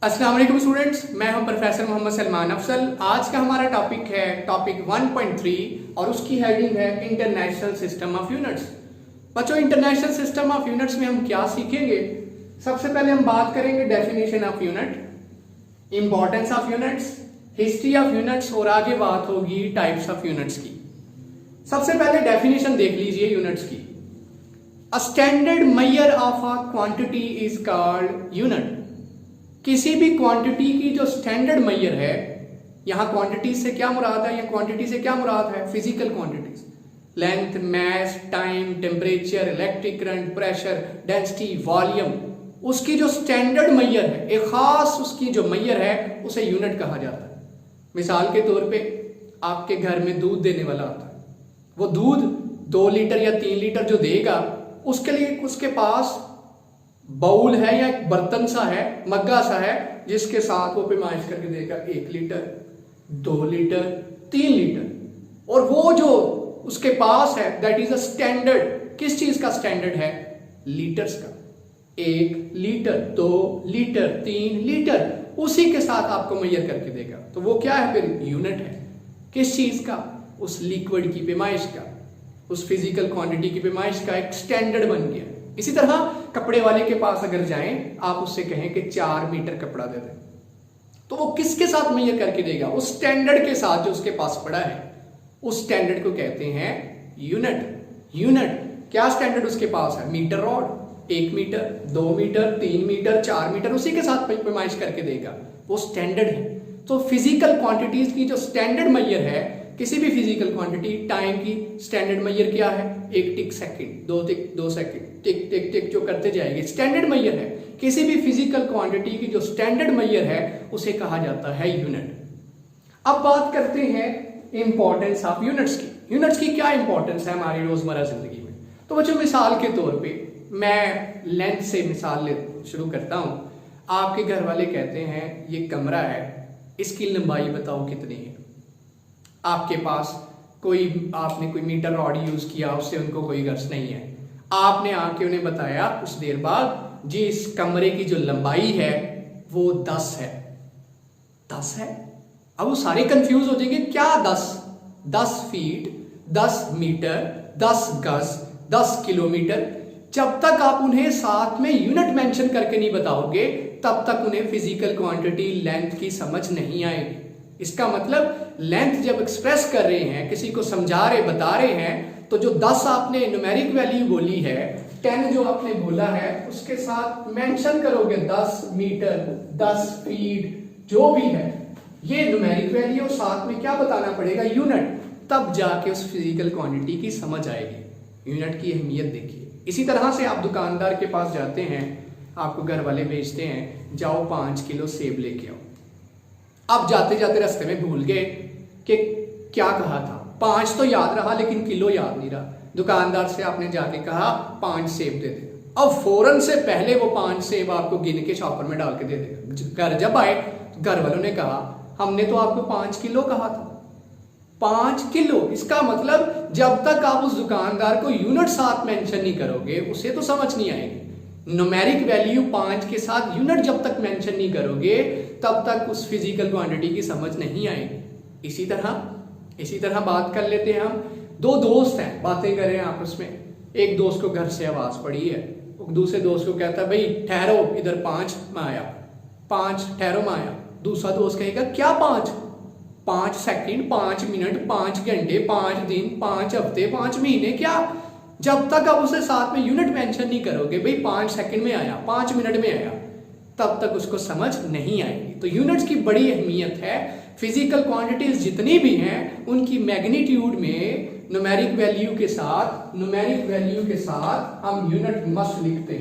अस्सलाम वालेकुम स्टूडेंट्स, मैं हूं प्रोफेसर मोहम्मद सलमान अफसल। आज का हमारा टॉपिक है टॉपिक 1.3 और उसकी हेडिंग है इंटरनेशनल सिस्टम ऑफ यूनिट्स। बच्चों, इंटरनेशनल सिस्टम ऑफ यूनिट्स में हम क्या सीखेंगे? सबसे पहले हम बात करेंगे definition of unit, importance of units, history of units और आगे बात होगी टाइप्स ऑफ यूनिट्स की। सबसे पहले डेफिनेशन देख लीजिए यूनिट्स की। A standard measure of a quantity is called unit. किसी भी क्वांटिटी की जो स्टैंडर्ड मेजर है, यहां क्वांटिटी से क्या मुराद है? या क्वांटिटी से क्या मुराद है? Physical quantities, length, mass, time, temperature, electric current, pressure, density, volume. उसकी जो स्टैंडर्ड मेजर है, एक खास उसकी जो मेजर है, उसे यूनिट कहा जाता है। मिसाल के तौर पे आपके घर में दूध देने वाला आता है, वो दूध 2 लीटर या 3 लीटर जो देगा, उसके लिए उसके पास बाउल है या एक बर्तन सा है, मग्गा सा है, जिसके साथ वो पैमाइश करके देगा 1 लीटर, 2 लीटर, 3 लीटर। और वो जो उसके पास है दैट इज अ स्टैंडर्ड। किस चीज का स्टैंडर्ड है? लीटर्स का। 1 लीटर, 2 लीटर, 3 लीटर, उसी के साथ आपको मेजर करके देगा। तो वो क्या है फिर? यूनिट है। किस चीज का? उस लिक्विड की पैमाइश का, उस फिजिकल क्वांटिटी की पैमाइश का एक स्टैंडर्ड बन गया। इसी तरह कपड़े वाले के पास अगर जाएं, आप उससे कहें कि 4 मीटर कपड़ा दे दें, तो वो किसके साथ मेजर करके देगा? उस स्टैंडर्ड के साथ जो उसके पास पड़ा है। उस स्टैंडर्ड को कहते हैं यूनिट। यूनिट क्या स्टैंडर्ड उसके पास है? Metre rod, 1 metre, 2 metre, 3 metre, 4 metre, उसी के साथ पैमाइश करके देगा। वो स्टैंडर्ड है। तो फिजिकल क्वांटिटीज की जो स्टैंडर्ड मेजर है, किसी भी फिजिकल क्वांटिटी, टाइम की स्टैंडर्ड मेजर क्या है? 1 टिक सेकंड, 2 टिक 2 सेकंड, टिक टिक टिक जो करते जाएंगे, स्टैंडर्ड मेजर है। किसी भी फिजिकल क्वांटिटी की जो स्टैंडर्ड मेजर है, उसे कहा जाता है यूनिट। अब बात करते हैं इंपॉर्टेंस ऑफ यूनिट्स की। यूनिट्स की क्या इंपॉर्टेंस है हमारी रोजमर्रा जिंदगी में? तो बच्चों, मिसाल के तौर पे मैं लेंथ से मिसाल शुरू करता हूं। आपके घर वाले कहते हैं ये कमरा है, इसकी लंबाई बताओ कितनी है। आपके पास आपने कोई मीटर रॉड यूज किया, उससे उनको कोई गर्ज नहीं है। आपने आके उन्हें बताया कुछ देर बाद, जी इस कमरे की जो लंबाई है वो 10 है। 10 है। अब वो सारे कंफ्यूज हो जाएंगे, क्या 10? 10 फीट, 10 मीटर, 10 गज, 10 किलोमीटर। जब तक आप उन्हें साथ में यूनिट मेंशन करके नहीं बताओगे, तब तक उन्हें फिजिकल क्वांटिटी लेंथ की समझ नहीं आएगी। इसका मतलब लेंथ जब एक्सप्रेस कर रहे हैं, किसी को समझा रहे, बता रहे हैं, तो जो 10 आपने न्यूमेरिक वैल्यू बोली है, 10 जो आपने बोला है, उसके साथ मेंशन करोगे 10 मीटर, 10 फीट, जो भी है ये न्यूमेरिक वैल्यू, साथ में क्या बताना पड़ेगा? यूनिट। तब जाके उस फिजिकल क्वांटिटी की समझ आएगी। यूनिट की अहमियत देखिए। इसी तरह से आप दुकानदार के पास जाते हैं, आपको घर वाले भेजते हैं, जाओ 5 किलो सेब लेके आओ। अब जाते जाते रास्ते में भूल गए कि क्या कहा था। 5 तो याद रहा, लेकिन किलो याद नहीं रहा। दुकानदार से आपने जाके कहा 5 सेब दे दे। अब फौरन से पहले वो 5 सेब आपको गिन के शॉपर में डाल के दे देगा। घर जब आए, घर वालों ने कहा हमने तो आपको 5 किलो कहा था। 5 किलो, इसका मतलब जब तक आप उस दुकानदार को यूनिट साथ मेंशन नहीं करोगे, उसे तो समझ नहीं आएगी। न्यूमेरिक वैल्यू 5 के साथ यूनिट जब तक मेंशन नहीं करोगे, तब तक उस फिजिकल क्वांटिटी की समझ नहीं आएगी। इसी तरह बात कर लेते हैं हम। 2 दोस्त हैं, बातें कर रहे हैं आपस में। एक दोस्त को घर से आवाज पड़ी है, दूसरे दोस्त को कहता है भाई ठहरो, इधर 5 में आया, 5 ठहरो में आया। दूसरा दोस्त कहेगा क्या 5? 5 सेकंड, 5 मिनट, 5 घंटे, 5 दिन, 5 हफ्ते, 5 महीने, क्या? जब तक आप उसे साथ में यूनिट मेंशन नहीं करोगे, भाई 5 सेकंड में आया, 5 मिनट में आया, तब तक उसको समझ नहीं आएगी। तो यूनिट्स की बड़ी अहमियत है। फिजिकल क्वांटिटीज जितनी भी हैं, उनकी मैग्नीट्यूड में न्यूमेरिक वैल्यू के साथ हम यूनिट मस्ट लिखते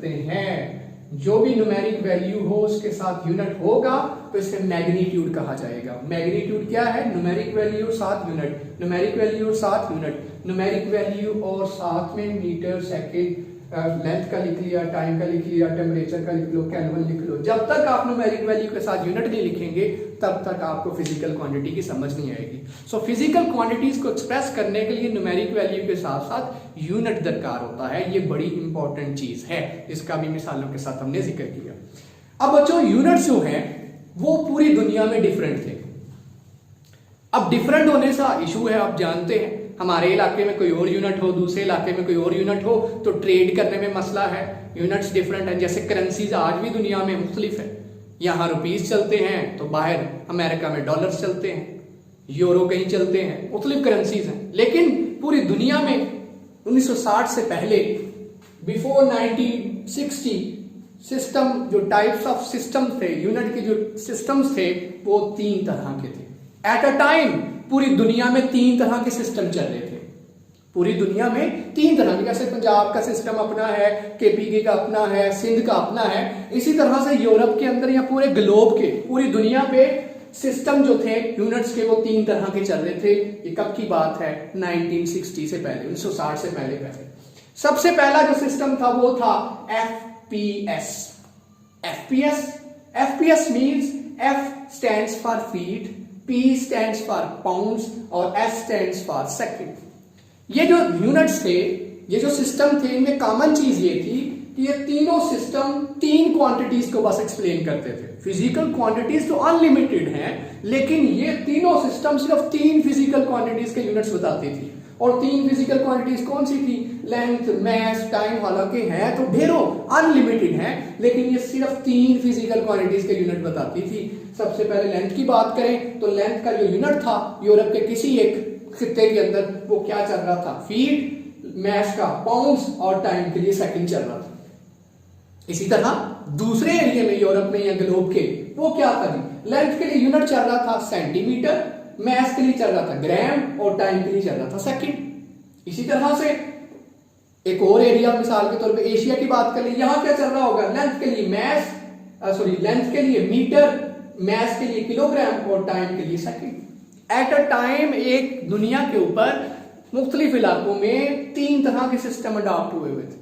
हैं। जो भी न्यूमेरिक वैल्यू हो उसके साथ यूनिट होगा, तो इसे मैग्नीट्यूड कहा जाएगा। मैग्नीट्यूड क्या है? न्यूमेरिक वैल्यू और साथ यूनिट, न्यूमेरिक वैल्यू और साथ यूनिट, न्यूमेरिक वैल्यू और साथ में मीटर, सेकंड, लेंथ का लिख लिया, टाइम का लिख लिया, टेम्परेचर का लिख लो, केल्विन लिख लो। जब तक आप न्यूमेरिक वैल्यू के साथ यूनिट नहीं लिखेंगे, तब तक आपको फिजिकल क्वांटिटी की समझ नहीं आएगी। सो फिजिकल क्वांटिटीज को एक्सप्रेस करने के लिए न्यूमेरिक वैल्यू के साथ साथ यूनिट दरकार होता है। ये बड़ी इंपॉर्टेंट चीज है, इसका भी मिसालों के साथ हमने जिक्र किया। अब बच्चों यूनिट्स जो हैं वो पूरी दुनिया में डिफरेंट थे। अब डिफरेंट होने का इशू है, आप जानते हैं हमारे इलाके में कोई और यूनिट हो, दूसरे इलाके में कोई और यूनिट हो, तो ट्रेड करने में मसला है, यूनिट्स डिफरेंट हैं। जैसे करेंसीज आज भी दुनिया में मुख्तलिफ है, यहाँ रुपीज चलते हैं तो बाहर अमेरिका में डॉलर्स चलते हैं, यूरो कहीं चलते हैं, मुख्तलिफ करेंसीज हैं। लेकिन पूरी दुनिया में 1960 से पहले, बिफोर 1960, सिस्टम जो टाइप्स ऑफ सिस्टम थे, यूनिट के जो सिस्टम्स थे वो 3 तरह के थे। एट अ टाइम पूरी दुनिया में 3 तरह के सिस्टम चल रहे थे। पूरी दुनिया में 3 तरह के, जैसे पंजाब का सिस्टम अपना है, केपीके का अपना है, सिंध का अपना है, इसी तरह से यूरोप के अंदर या पूरे ग्लोब के, पूरी दुनिया पे सिस्टम जो थे यूनिट्स के वो 3 तरह के चल रहे थे। ये कब की बात है? 1960 से पहले, 1960 से पहले। सबसे पहला जो सिस्टम था वो था FPS। FPS means F stands for feet, P stands for pounds और S stands for second। ये जो यूनिट्स थे, ये जो सिस्टम थे, इनमें कॉमन चीज ये थी कि ये तीनों सिस्टम 3 क्वांटिटीज को बस एक्सप्लेन करते थे। फिजिकल क्वांटिटीज तो अनलिमिटेड हैं, लेकिन ये तीनों सिस्टम सिर्फ 3 फिजिकल क्वांटिटीज के यूनिट्स बताती थी। और 3 फिजिकल क्वांटिटीज कौन सी थी? लेंथ, मास, टाइम, हालांकि हैं तो ढेरों, अनलिमिटेड हैं, लेकिन ये सिर्फ 3 फिजिकल क्वांटिटीज के यूनिट बताती थी। सबसे पहले लेंथ की बात करें तो लेंथ का जो यूनिट था यूरोप के किसी एक खित्ते के अंदर, वो क्या चल रहा था? फीट, मास का पाउंड्स और टाइम के लिए सेकंड चल रहा था। इसी तरह दूसरे एरिया में यूरोप में या ग्लोब के, वो क्या था जी? लेंथ के लिए यूनिट चल रहा था सेंटीमीटर, मास के लिए चल रहा था ग्राम और टाइम के लिए चल रहा था सेकंड। इसी तरह से एक और एरिया, मिसाल के तौर पे एशिया की बात कर ले, यहां क्या चल रहा होगा? लेंथ के लिए लेंथ के लिए मीटर, मास के लिए किलोग्राम और टाइम के लिए सेकंड। एट अ टाइम एक दुनिया के ऊपर मुख्तलिफ इलाकों में 3 तरह के सिस्टम अडॉप्ट हुए थे।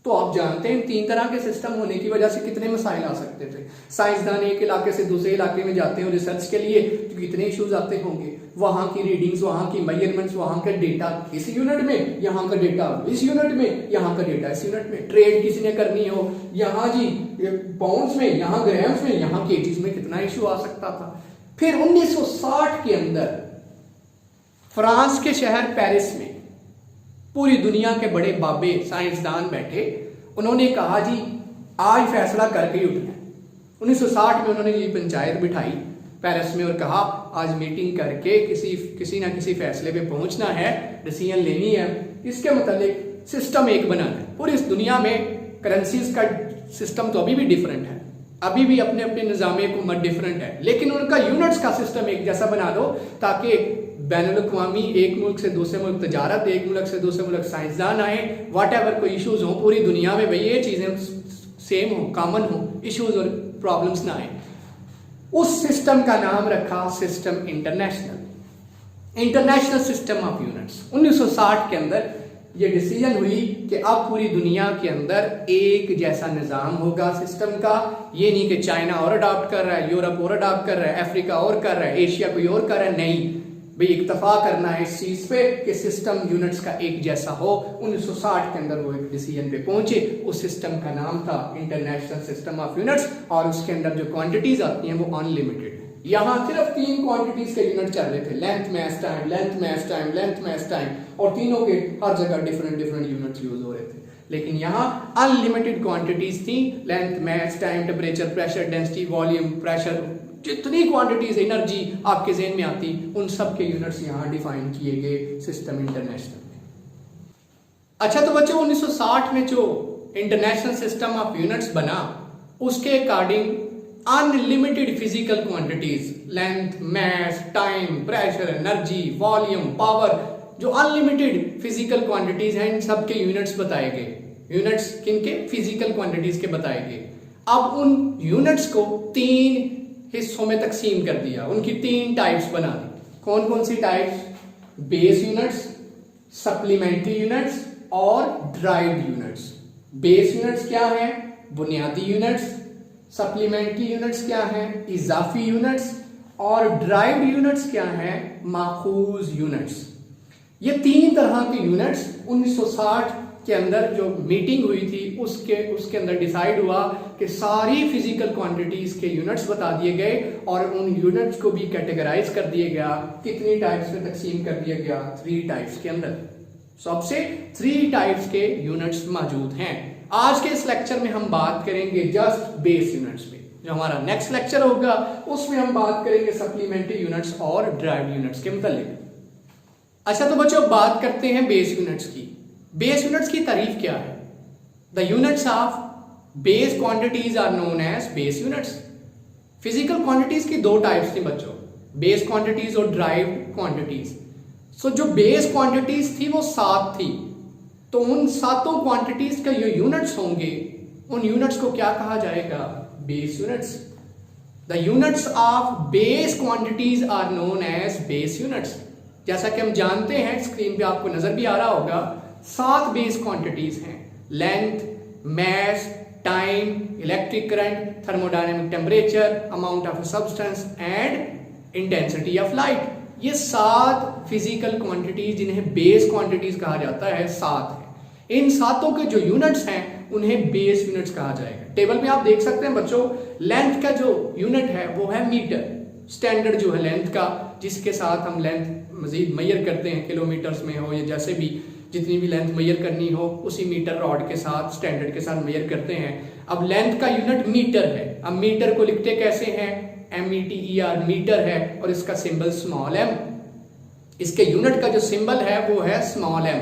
तो आप जानते हैं 3 तरह के सिस्टम होने की वजह से कितने मसाइल आ सकते थे। साइंसदान एक इलाके से दूसरे इलाके में जाते हैं रिसर्च के लिए, तो कितने इश्यूज आते होंगे। वहां की रीडिंग्स, वहां की मेजरमेंट्स, वहां का डेटा इस यूनिट में, यहाँ का डेटा इस यूनिट में, यहाँ का डेटा इस यूनिट में। ट्रेड किसी ने करनी हो, यहाँ जी पाउंड्स में, यहाँ ग्राम्स में, यहाँ केजीज में, कितना इशू आ सकता था। फिर 1960 के अंदर फ्रांस के शहर पेरिस में पूरी दुनिया के बड़े बाबे साइंसदान बैठे, उन्होंने कहा जी आज फैसला करके ही उठना है। 1960 में उन्होंने ये पंचायत बिठाई पेरिस में और कहा आज मीटिंग करके किसी ना किसी फैसले पे पहुंचना है, डिसीजन लेनी है, इसके मतलब सिस्टम एक बनाना है। और इस दुनिया में करेंसीज का सिस्टम तो अभी भी डिफरेंट है, अभी भी अपने अपने निज़ाम हुकूमत डिफरेंट है, लेकिन उनका यूनिट्स का सिस्टम एक जैसा बना दो ताकि बैनुल-अक़वामी एक मुल्क से दूसरे मुल्क तजारत, एक मुल्क से दूसरे मुल्क साइंसदान आए, वट एवर कोई इशूज हो पूरी दुनिया में, भाई ये चीजें सेम हो, कॉमन हो, इशूज और प्रॉब्लम्स ना आए। उस सिस्टम का नाम रखा system international system of units. 1960 के अंदर ये डिसीजन हुई कि अब पूरी दुनिया के अंदर एक जैसा निज़ाम होगा सिस्टम का। ये नहीं कि चाइना और अडॉप्ट कर रहा है, यूरोप और अडॉप्ट कर रहा है, अफ्रीका और कर रहा है, एशिया कोई और कर रहा है, नहीं भाई इत्तफा करना है इस चीज पे कि सिस्टम यूनिट्स का एक जैसा हो। 1960 के अंदर वो एक डिसीजन पे पहुंचे। उस सिस्टम का नाम था इंटरनेशनल सिस्टम ऑफ यूनिट्स और उसके अंदर जो क्वांटिटीज आती हैं वो अनलिमिटेड है। यहाँ सिर्फ 3 क्वांटिटीज के यूनिट चल रहे थे, length mass time, length mass time, length mass time, और तीनों के हर जगह डिफरेंट यूनिट्स यूज हो रहे थे। लेकिन यहाँ अनलिमिटेड क्वांटिटीज थी, length mass time, temperature, pressure, density, volume, pressure, जितनी क्वांटिटीज एनर्जी आपके ज़हन में आती उन सब के यूनिट्स यहाँ डिफाइन किए गए सिस्टम इंटरनेशनल में। अच्छा तो बच्चों 1960 में जो इंटरनेशनल सिस्टम ऑफ यूनिट्स बना उसके according unlimited physical quantities, length, mass, time, pressure, energy, volume, power, जो अनलिमिटेड फिजिकल क्वांटिटीज हैं इन सब के यूनिट्स बताए गए। यूनिट्स किनके? फिजिकल क्वांटिटीज के बताए गए। अब उन यूनिट्स को 3 हिस्सों में तकसीम कर दिया, उनकी 3 टाइप्स बना दी। कौन कौन सी types? Base units, supplementary units और ड्राइव्ड यूनिट्स। बेस यूनिट्स क्या है? बुनियादी यूनिट्स। सप्लीमेंट्री यूनिट्स क्या है? इजाफी यूनिट्स। और ड्राइव्ड यूनिट्स क्या है? माखूज यूनिट्स। ये 3 तरह के यूनिट्स 1960 के अंदर जो मीटिंग हुई थी उसके अंदर डिसाइड हुआ कि सारी फिजिकल क्वांटिटीज के यूनिट्स बता दिए गए और उन यूनिट्स को भी कैटेगराइज कर दिया गया। कितनी टाइप्स में तकसीम कर दिया गया? 3 टाइप्स के अंदर। सबसे 3 टाइप्स के यूनिट्स मौजूद हैं। आज के इस लेक्चर में हम बात करेंगे जस्ट बेस यूनिट्स पे। जो हमारा नेक्स्ट लेक्चर होगा उसमें हम बात करेंगे सप्लीमेंट्री यूनिट्स और ड्राइव यूनिट्स के मुतालिक। अच्छा, तो बच्चों बात करते हैं बेस यूनिट्स की। बेस यूनिट्स की तारीफ क्या है? The units of base quantities are known as base units. Physical quantities की 2 टाइप्स थी बच्चों, बेस क्वांटिटीज और ड्राइव्ड क्वांटिटीज। सो जो बेस क्वांटिटीज थी वो 7 थी, तो उन 7 क्वांटिटीज का जो यूनिट्स होंगे उन यूनिट्स को क्या कहा जाएगा? Base units. The units of base quantities are known as base units. जैसा कि हम जानते हैं, स्क्रीन पे आपको नजर भी आ रहा होगा, 7 बेस क्वांटिटीज हैं। Length, mass, time, electric current, thermodynamic temperature, amount of substance and intensity of light. ये 7 फिजिकल क्वांटिटीज जिन्हें बेस क्वांटिटीज कहा जाता है 7 है। इन 7 के जो यूनिट्स हैं उन्हें बेस यूनिट्स कहा जाएगा। टेबल में आप देख सकते हैं बच्चों, लेंथ का जो यूनिट है वो है मीटर। स्टैंडर्ड जो है लेंथ का, जिसके साथ हम लेंथ मजीद मेजर करते हैं, किलोमीटर्स में हो या जैसे भी जितनी भी लेंथ मेजर करनी हो उसी मीटर रॉड के साथ स्टैंडर्ड के साथ मेजर करते हैं। अब लेंथ का यूनिट मीटर है। अब मीटर को लिखते कैसे हैं? METER मीटर है और इसका सिंबल स्मॉल m। इसके यूनिट का जो सिंबल है वो है स्मॉल m।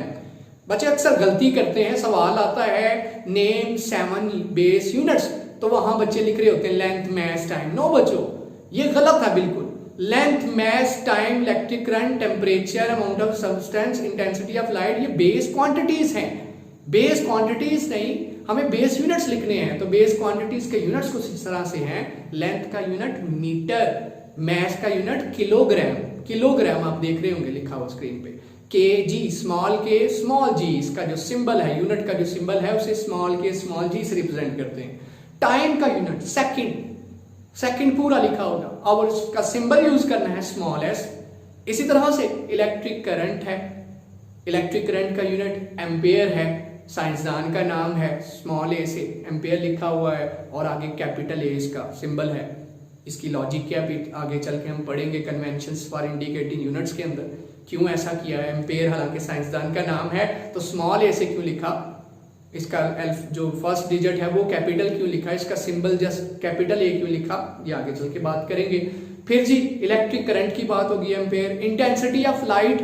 बच्चे अक्सर गलती करते हैं, सवाल आता है नेम 7 बेस यूनिट्स, तो वहां बच्चे लिख रहे होते हैं लेंथ, मास, टाइम। नो बच्चों, ये गलत है बिल्कुल। Length, mass, time, electric current, temperature, amount of substance, intensity of light, ये बेस क्वांटिटीज हैं। बेस क्वांटिटीज नहीं, हमें बेस यूनिट्स लिखने हैं। तो बेस क्वांटिटीज के यूनिट्स कुछ इस तरह से हैं। लेंथ का यूनिट मीटर, मास का यूनिट किलोग्राम। किलोग्राम आप देख रहे होंगे लिखा हुआ स्क्रीन पे। kg, स्मॉल के स्मॉल g, इसका जो सिंबल है, यूनिट का जो सिंबल है उसे स्मॉल के स्मॉल g से रिप्रेजेंट करते हैं। टाइम का यूनिट सेकंड, सेकंड पूरा लिखा होगा और उसका सिंबल यूज करना है स्मॉल s। इसी तरह से इलेक्ट्रिक करंट है, इलेक्ट्रिक करंट का यूनिट एम्पेयर है। साइंसदान का नाम है, स्मॉल a से एम्पेयर लिखा हुआ है और आगे कैपिटल A इसका सिंबल है। इसकी लॉजिक क्या भी आगे चल के हम पढ़ेंगे कन्वेंशंस फॉर इंडिकेटिंग यूनिट्स के अंदर, क्यों ऐसा किया है। एम्पेयर हालांकि साइंसदान का नाम है तो स्मॉल a से क्यों लिखा, इसका जो फर्स्ट डिजिट है वो कैपिटल क्यों लिखा, इसका सिंबल जस्ट कैपिटल A क्यों लिखा, ये आगे चल के बात करेंगे। फिर जी इलेक्ट्रिक करंट की बात होगी, ampere. Intensity of light,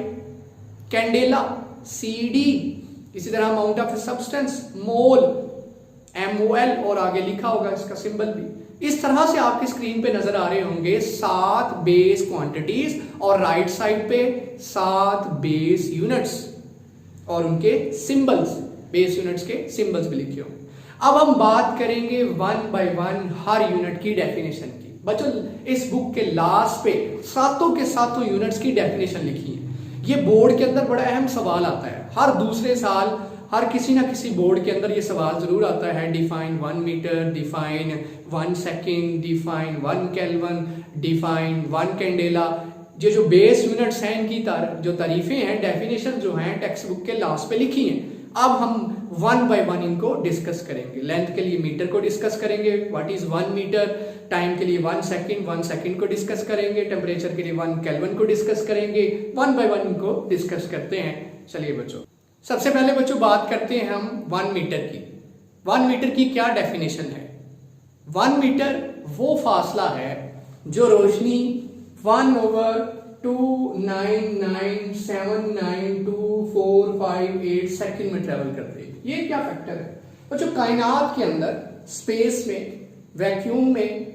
candela, CD। इसी तरह amount of substance, mole, MOL, और आगे लिखा होगा इसका सिंबल भी। इस तरह से आपकी स्क्रीन पे नजर आ रहे होंगे 7 बेस क्वांटिटीज और राइट साइड पे 7 बेस यूनिट्स और उनके सिंबल्स, बेस यूनिट्स के सिंबल्स भी लिखे होंगे। अब हम बात करेंगे 1 बाय 1 हर यूनिट की डेफिनेशन की। बच्चों इस बुक के लास्ट पे 7 के 7 यूनिट्स की डेफिनेशन लिखी है। ये बोर्ड के अंदर बड़ा अहम सवाल आता है, हर दूसरे साल हर किसी ना किसी बोर्ड के अंदर ये सवाल जरूर आता है। Define 1 metre, define 1 second, define 1 kelvin, define 1 candela. ये जो बेस यूनिट्स हैं इनकी जो तारीफें हैं, डेफिनेशन जो हैं टेक्स्ट बुक के लास्ट पे लिखी हैं। अब हम 1 बाय 1 इनको डिस्कस करेंगे। लेंथ के लिए मीटर को डिस्कस करेंगे, व्हाट इज 1 मीटर। टाइम के लिए 1 सेकेंड को डिस्कस करेंगे। टेम्परेचर के लिए 1 केल्विन को डिस्कस करेंगे। 1 बाय 1 इनको डिस्कस करते हैं। चलिए बच्चों, सबसे पहले बच्चों बात करते हैं हम 1 मीटर की। 1 मीटर की क्या डेफिनेशन है? 1 मीटर वो फासला है जो रोशनी 1/299792458 सेकंड में ट्रेवल करती है। ये क्या फैक्टर है बच्चों? कायनात के अंदर स्पेस में, वैक्यूम में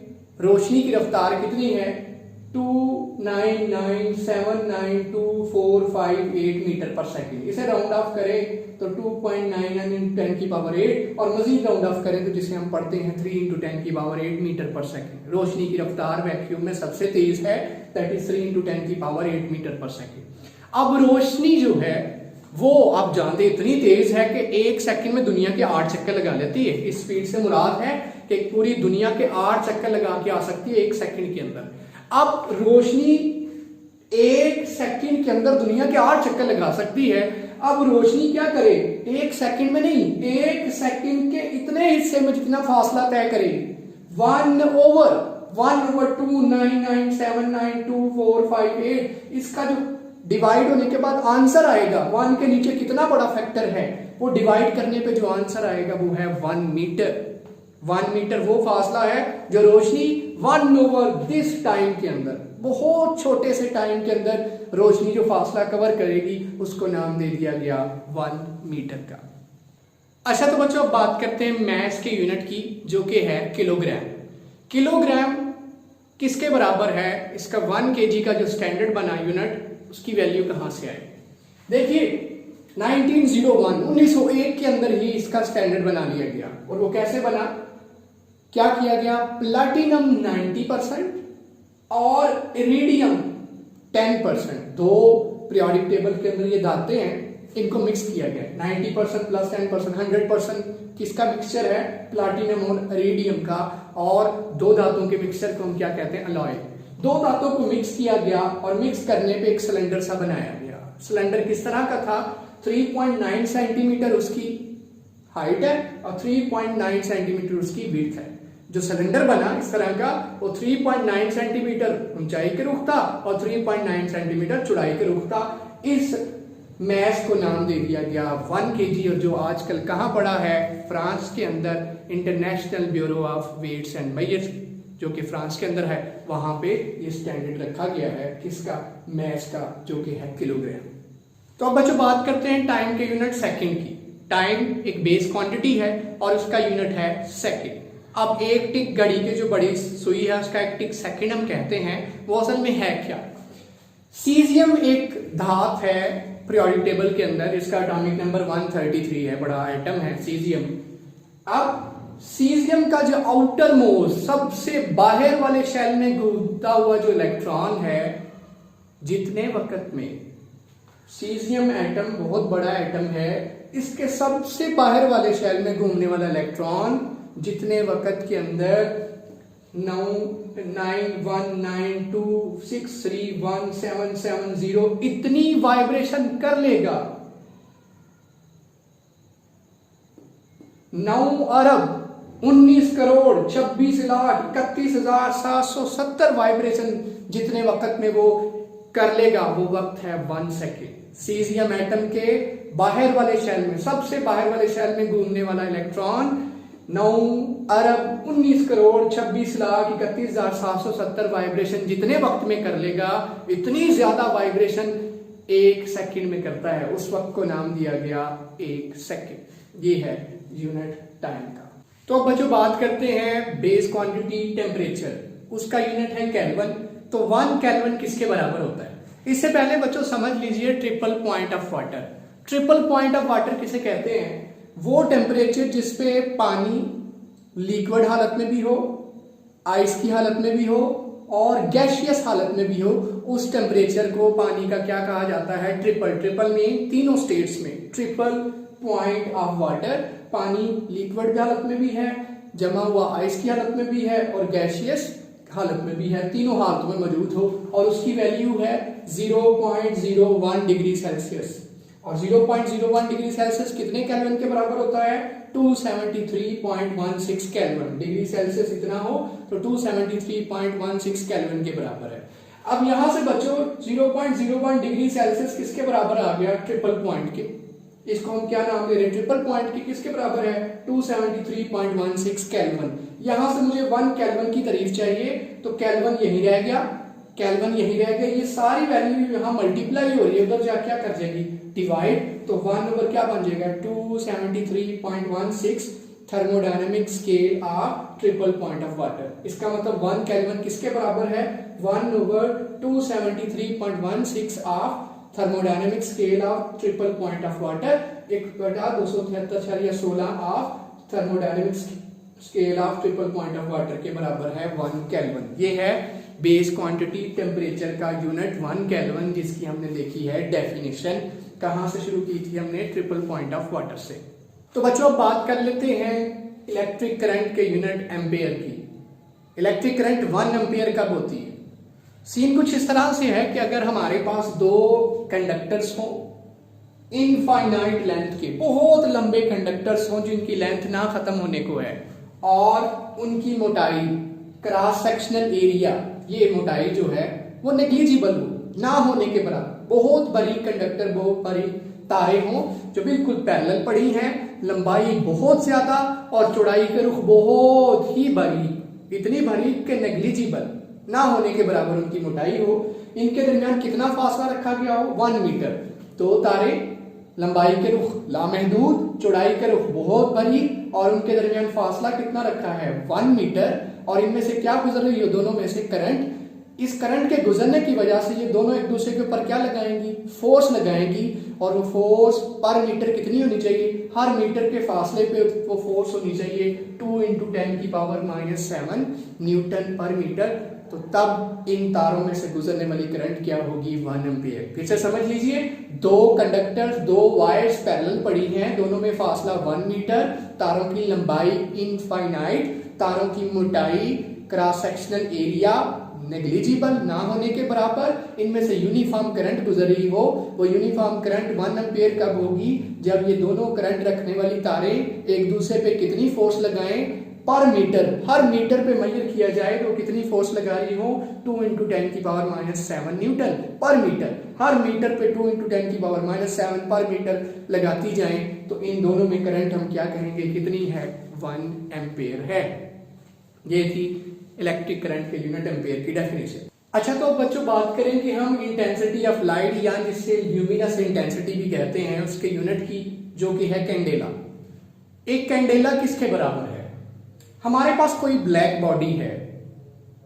रोशनी की रफ्तार कितनी है? 299792458 मीटर पर सेकंड। इसे राउंड ऑफ करें तो 2.99 × 10 की पावर 8 और मजीद राउंड ऑफ करें तो जिसे हम पढ़ते हैं 3 × 10 की पावर 8 मीटर पर सेकंड। रोशनी की रफ्तार वैक्यूम में सबसे तेज है, दैट इज 3 × 10 की पावर 8 मीटर पर सेकंड। अब रोशनी जो है वो आप जानते इतनी तेज है कि 1 सेकंड में दुनिया के 8 चक्कर लगा लेती है। इस स्पीड से मुराद है कि पूरी दुनिया के 8 चक्कर लगा के आ सकती है 1 सेकंड के अंदर। अब रोशनी 1 सेकंड के अंदर दुनिया के 8 चक्कर लगा सकती है। अब रोशनी क्या करे, 1 सेकंड में नहीं, 1 सेकंड के इतने हिस्से में जितना फासला तय करे, 1/1/299792458, इसका जो डिवाइड होने के बाद आंसर आएगा, 1 के नीचे कितना बड़ा फैक्टर है, वो डिवाइड करने पे जो आंसर आएगा वो है 1 मीटर। 1 मीटर वो फासला है जो रोशनी 1/this टाइम के अंदर, बहुत छोटे से टाइम के अंदर रोशनी जो फासला कवर करेगी उसको नाम दे दिया गया 1 मीटर का। अच्छा तो बच्चों अब बात करते हैं मैस के यूनिट की, जो कि है किलोग्राम। किलोग्राम किसके बराबर है, इसका 1 kg का जो स्टैंडर्ड बना यूनिट, उसकी वैल्यू कहां से आए। देखिए 1901 के अंदर ही इसका स्टैंडर्ड बना लिया गया, और वो कैसे बना, क्या किया गया, प्लैटिनम 90% और इरिडियम 10%, दो पीरियोडिक टेबल के अंदर ये धातुएं हैं, इनको मिक्स किया गया। 90% प्लस 10%, 100% किसका मिक्सचर है, प्लैटिनम और इरिडियम का, और दो धातुओं के मिक्सचर को हम क्या कहते हैं, अलॉय। दो धातुओं को मिक्स किया गया और मिक्स करने पे एक सिलेंडर सा बनाया गया। सिलेंडर किस तरह का था, 3.9 सेंटीमीटर उसकी हाइट है और 3.9 सेंटीमीटर उसकी विड्थ है। जो सिलेंडर बना इस तरह का, वो 3.9 सेंटीमीटर ऊंचाई के रुख था और 3.9 सेंटीमीटर चौड़ाई के रुख था। इस मैस को नाम दे दिया गया 1 kg, और जो आजकल कहाँ पड़ा है, फ्रांस के अंदर international bureau of weights and measures, जो कि फ्रांस के अंदर है, वहां पे ये स्टैंडर्ड रखा गया है किसका, मैस का, जो कि है किलोग्राम। तो अब बच्चों बात करते हैं टाइम के यूनिट सेकंड की। टाइम एक बेस क्वांटिटी है और उसका यूनिट है सेकंड। अब एक टिक घड़ी के जो बड़ी सुई है उसका एक टिक सेकंड हम कहते हैं, वो असल में है क्या। सीजियम एक धात है पीरियोडिक टेबल के अंदर, इसका एटॉमिक नंबर 133 है, बड़ा एटम है सीजियम। अब सीजियम का जो आउटर मोस्ट, सबसे बाहर वाले शेल में घूमता हुआ जो इलेक्ट्रॉन है, जितने वक्त में सीजियम एटम बहुत बड़ा एटम है, इसके सबसे बाहर वाले शेल में घूमने वाला इलेक्ट्रॉन जितने वक्त के अंदर 99192631770 इतनी वाइब्रेशन कर लेगा, 9,19,26,31,770 वाइब्रेशन जितने वक्त में वो कर लेगा, वो वक्त है 1 सेकेंड। सीजियम एटम के बाहर वाले शेल में, सबसे बाहर वाले शेल में घूमने वाला इलेक्ट्रॉन 9,19,26,31,770 वाइब्रेशन जितने वक्त में कर लेगा, इतनी ज्यादा वाइब्रेशन 1 सेकंड में करता है, उस वक्त को नाम दिया गया 1 सेकंड। ये है यूनिट टाइम का। तो अब बच्चों बात करते हैं बेस क्वांटिटी टेम्परेचर, उसका यूनिट है केल्विन। तो 1 केल्विन किसके बराबर होता है, इससे पहले बच्चों समझ लीजिए triple point of water. Triple point of water किसे कहते हैं, वो टेम्परेचर जिसपे पानी लिक्विड हालत में भी हो, आइस की हालत में भी हो और गैसियस हालत में भी हो, उस टेम्परेचर को पानी का क्या कहा जाता है, ट्रिपल। ट्रिपल में तीनों स्टेट्स में ट्रिपल पॉइंट ऑफ वाटर, पानी लिक्विड हालत में भी है, जमा हुआ आइस की हालत में भी है और गैसियस हालत में भी है, तीनों हालतों में मौजूद हो, और उसकी वैल्यू है 0.01 डिग्री सेल्सियस। और 0.01 डिग्री सेल्सियस कितने केल्विन के बराबर होता है, 273.16 केल्विन। डिग्री सेल्सियस इतना हो तो 273.16 केल्विन के बराबर है। अब यहां से बच्चों 0.01 डिग्री सेल्सियस किसके बराबर आ गया, ट्रिपल पॉइंट के। इसको हम क्या नाम दे रहे हैं, ट्रिपल पॉइंट के किसके बराबर है, 273.16 केल्विन। यहां से मुझे 1 केल्विन की तारीफ चाहिए, तो केल्विन यही रह गया, केल्विन यही रह गया, ये सारी वैल्यू यहां मल्टीप्लाई हो रही है, उधर जाके क्या कर जाएगी, डिवाइड, तो 1 ओवर क्या बन जाएगा, 273.16 thermodynamic scale of triple point of water. इसका मतलब 1 केल्विन किसके बराबर है, 1 over 273.16 of thermodynamic scale of triple point of water, 1/273.16 of thermodynamic scale of triple point of water के बराबर है 1 केल्विन। ये है बेस क्वांटिटी टेम्परेचर का यूनिट 1 केल्विन, जिसकी हमने देखी है डेफिनेशन। कहां से शुरू की थी हमने, ट्रिपल पॉइंट ऑफ वाटर से। तो बच्चों बात कर लेते हैं इलेक्ट्रिक करंट के यूनिट एम्पेयर की। इलेक्ट्रिक करंट 1 एम्पेयर कब होती है, सीन कुछ इस तरह से है कि अगर हमारे पास 2 कंडक्टर्स हो, इनफाइनाइट लेंथ के, बहुत लंबे कंडक्टर्स हों जिनकी लेंथ ना खत्म होने को है, और उनकी मोटाई क्रॉस सेक्शनल एरिया, ये मोटाई जो है वो नेग्लिजिबल हो, ना होने के बराबर, बहुत बारीक कंडक्टर, बहुत बारीक तारे हों जो बिल्कुल पैरेलल पड़ी हैं, लंबाई बहुत ज्यादा और चौड़ाई के रुख बहुत ही बारीक, इतनी बारीक के नेग्लिजिबल, ना होने के बराबर उनकी मोटाई हो। इनके दरमियान कितना फासला रखा गया हो? 1 मीटर। दो तारे, लंबाई के रुख लामहदूद, चौड़ाई के रुख बहुत बारीक, और उनके दरमियान फासला कितना रखा है? 1 मीटर। और इनमें से क्या गुजर रही है? दोनों में से करंट। इस करंट के गुजरने की वजह से ये दोनों एक दूसरे के ऊपर क्या लगाएंगी? फोर्स लगाएंगी। और वो फोर्स पर मीटर कितनी होनी चाहिए? हर मीटर के फासले पे वो फोर्स होनी चाहिए 2 × 10⁻⁷ न्यूटन पर मीटर। तो तब इन तारों में से गुजरने वाली करंट क्या होगी? 1 एम्पियर। फिर से समझ लीजिए, दो कंडक्टर्स, दो वायर्स पैरेलल पड़ी हैं, दोनों में फासला 1 मीटर, तारों की लंबाई इनफाइनाइट, तारों की मोटाई क्रॉस सेक्शनल एरिया नेग्लिजिबल, ना होने के बराबर, इनमें से यूनिफॉर्म करंट गुजर रही हो। वो यूनिफॉर्म करंट 1 एम्पियर कब होगी? जब ये दोनों करंट रखने वाली तारें एक दूसरे पे कितनी फोर्स लगाएं? पर मीटर, हर मीटर पे मेजर किया जाए तो कितनी फोर्स लगा रही हो? 2 × 10⁻⁷ न्यूटन पर मीटर। हर मीटर पे 2 × 10⁻⁷ पर मीटर लगाती जाए तो इन दोनों में करंट हम क्या कहेंगे? कितनी है? 1 एम्पियर है। ये थी इलेक्ट्रिक करंट के यूनिट एम्पियर की डेफिनेशन। अच्छा, तो बच्चों बात करें कि हम इंटेंसिटी ऑफ लाइट, या जिससे ल्यूमिनस इंटेंसिटी भी कहते हैं, उसके यूनिट की, जो कि है कैंडेला। एक कैंडेला किसके बराबर है? हमारे पास कोई ब्लैक बॉडी है,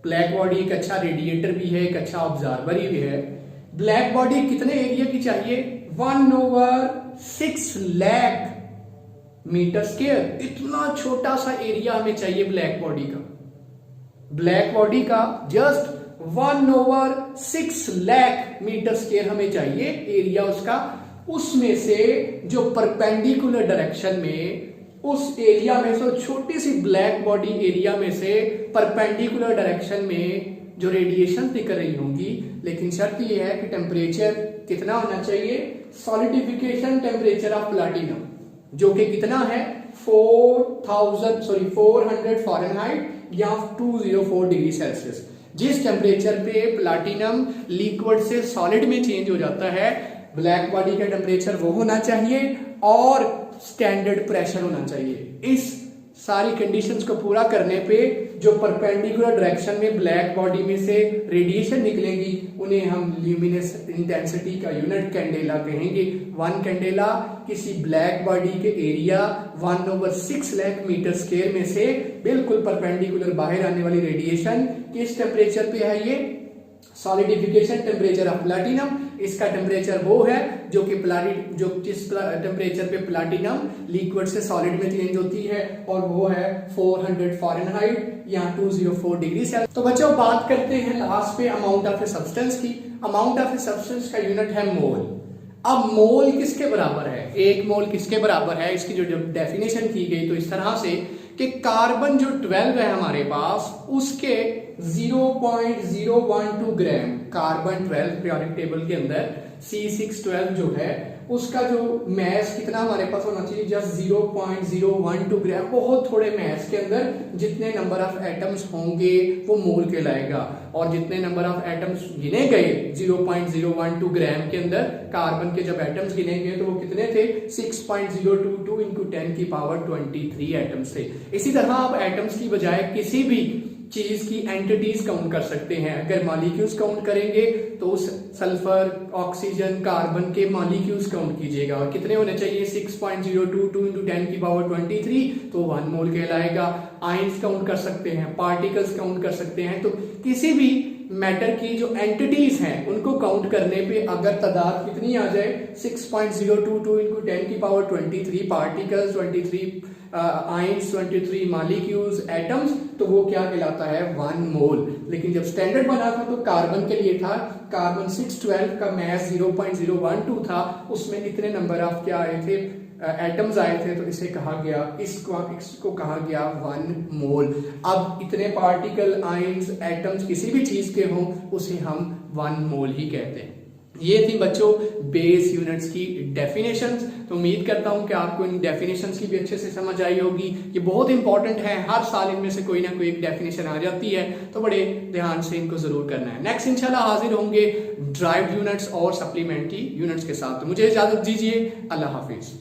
ब्लैक बॉडी एक अच्छा रेडिएटर भी है, एक अच्छा ऑब्जर्वर भी है। ब्लैक बॉडी कितने एरिया की चाहिए? 1/6 लाख मीटर स्क्वायर। इतना छोटा सा एरिया हमें चाहिए ब्लैक बॉडी का। ब्लैक बॉडी का जस्ट 1/6 लाख मीटर स्क्वायर हमें चाहिए एरिया उसका। उसमें से जो परपेंडिकुलर डायरेक्शन में, उस एरिया में से, छोटी सी ब्लैक बॉडी एरिया में से परपेंडिकुलर डायरेक्शन में जो रेडिएशन दिख रही होंगी, लेकिन शर्त यह है कि टेम्परेचर कितना होना चाहिए? सॉलिडिफिकेशन टेम्परेचर ऑफ प्लैटिनम, जो कि कितना है? 400 फ़ारेनहाइट या 204 डिग्री सेल्सियस। जिस टेम्परेचर पे प्लैटिनम लिक्विड से सॉलिड में चेंज हो जाता है, ब्लैक बॉडी का टेम्परेचर वो होना चाहिए और स्टैंडर्ड प्रेशर होना चाहिए। इस सारी कंडीशंस को पूरा करने पे जो परपेंडिकुलर डायरेक्शन में ब्लैक बॉडी में से रेडिएशन निकलेंगी, उन्हें हम ल्यूमिनस इंटेंसिटी का यूनिट कैंडेला कहेंगे। 1 कैंडेला किसी ब्लैक बॉडी के एरिया 1/6 लाख मीटर स्क्वायर में से बिल्कुल परपेंडिकुलर बाहर आने वाली रेडिएशन किस टेम्परेचर पे है? ये सॉलिडिफिकेशन टेम्परेचर ऑफ प्लैटिनम। इसका टेम्परेचर वो है जो कि जिस टेम्परेचर पे प्लैटिनम लिक्विड से सॉलिड में चेंज होती है, और वो है 400 फ़ारेनहाइट या 204 डिग्री सेल्सियस। तो बच्चों बात करते हैं लास्ट पे अमाउंट ऑफ ए सब्सटेंस की। अमाउंट ऑफ ए सब्सटेंस का यूनिट है मोल। अब मोल किसके बराबर है? 1 मोल किसके बराबर है? इसकी जो डेफिनेशन की गई तो इस तरह से कि कार्बन जो 12 है हमारे पास, उसके 0.012 ग्राम कार्बन 12 पीरियोडिक टेबल के अंदर C612 जो है, उसका जो मैस कितना हमारे पास होना चाहिए? जस्ट 0.012 ग्राम। बहुत थोड़े मैस के अंदर जितने नंबर ऑफ एटम्स होंगे वो मोल कहलाएगा, और जितने नंबर ऑफ एटम्स गिने गए 0.012 ग्राम के अंदर कार्बन के जब एटम्स गिने गए तो वो कितने थे? 6.022 × 10⁻23 एटम्स थे। इसी तरह आप एटम्स की बजाय किसी भी चीज की एंटिटीज काउंट कर सकते हैं। अगर मॉलिक्यूल्स काउंट करेंगे तो उस सल्फर, ऑक्सीजन, कार्बन के मॉलिक्यूल्स काउंट कीजिएगा, और कितने होने चाहिए? 6.022 × 10⁻23, तो 1 मोल कहलाएगा। आयंस काउंट कर सकते हैं, पार्टिकल्स काउंट कर सकते हैं। तो किसी भी मैटर की जो एंटिटीज हैं उनको काउंट करने पे अगर तादाद कितनी आ जाए? 6.022 × 10⁻23 पार्टिकल्स, 23 आयंस, 23 मॉलिक्यूल्स, एटम्स, तो वो क्या कहलाता है? 1 मोल। लेकिन जब स्टैंडर्ड बना था तो कार्बन के लिए था, कार्बन 612 का मैस 0.012 था, उसमें इतने नंबर ऑफ क्या आए थे? एटम्स आए थे, तो इसे कहा गया, इसको कहा गया 1 मोल। अब इतने पार्टिकल, आयंस, एटम्स किसी भी चीज के हों उसे हम 1 मोल ही कहते हैं। ये थी बच्चों बेस यूनिट्स की डेफिनेशंस। तो उम्मीद करता हूं कि आपको इन डेफिनेशंस की भी अच्छे से समझ आई होगी। ये बहुत इंपॉर्टेंट है, हर साल इनमें से कोई ना कोई एक डेफिनेशन आ जाती है, तो बड़े ध्यान से इनको जरूर करना है। नेक्स्ट इंशाल्लाह हाजिर होंगे ड्राइव्ड यूनिट्स और सप्लीमेंट्री यूनिट्स के साथ। तो मुझे इजाजत दीजिए, अल्लाह हाफिज।